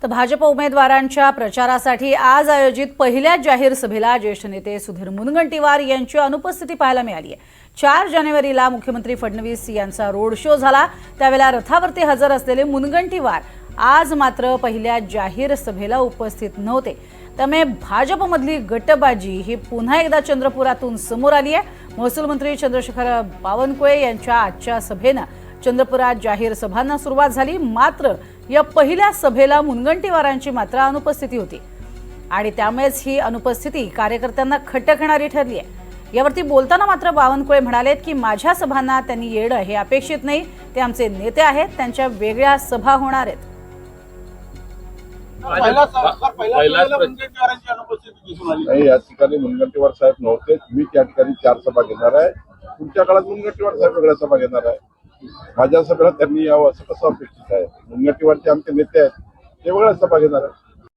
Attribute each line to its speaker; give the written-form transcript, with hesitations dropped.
Speaker 1: तर भाजप उमेदवारांच्या प्रचारासाठी आज आयोजित पहिल्या जाहीर सभेला ज्येष्ठ नेते सुधीर मुनगंटीवार यांची अनुपस्थिती पाहायला मिळाली आहे। 4 जानेवारीला मुख्यमंत्री फडणवीस यांचा रोड शो झाला, त्यावेळेला रथावरती हजर असलेले मुनगंटीवार आज मात्र पहिल्या जाहीर सभेला उपस्थित नव्हते। त्यामुळे भाजपमधली गटबाजी ही पुन्हा एकदा चंद्रपुरातून समोर आली आहे। महसूल मंत्री चंद्रशेखर बावनकुळे यांच्या आजच्या सभेनं चंद्रपुरात जाहीर सभांना सुरुवात झाली, मात्र या पहिल्या सभेला मुनगंटीवारांची मात्र अनुपस्थिती होती आणि त्यामुळेच ही अनुपस्थिती कार्यकर्त्यांना खटकणारी ठरली आहे। यावरती बोलताना मात्र बावनकुळे म्हणालेत की माझ्या सभांना त्यांनी येणं हे अपेक्षित नाही, ते आमचे नेते आहेत, त्यांच्या वेगळ्या सभा होणार आहेत।
Speaker 2: नाही, या ठिकाणी मुनगंटीवार साहेब नव्हते, मी त्या ठिकाणी 4 सभा घेणार आहे। पुढच्या काळात मुनगंटीवार साहेब वेगळ्या सभा घेणार आहे। माझ्या सभेला त्यांनी यावं असं कसं अपेक्षित आहे? मुनगंटीवारचे आमचे नेते आहेत, ते वेगळ्या सभा घेणार आहे।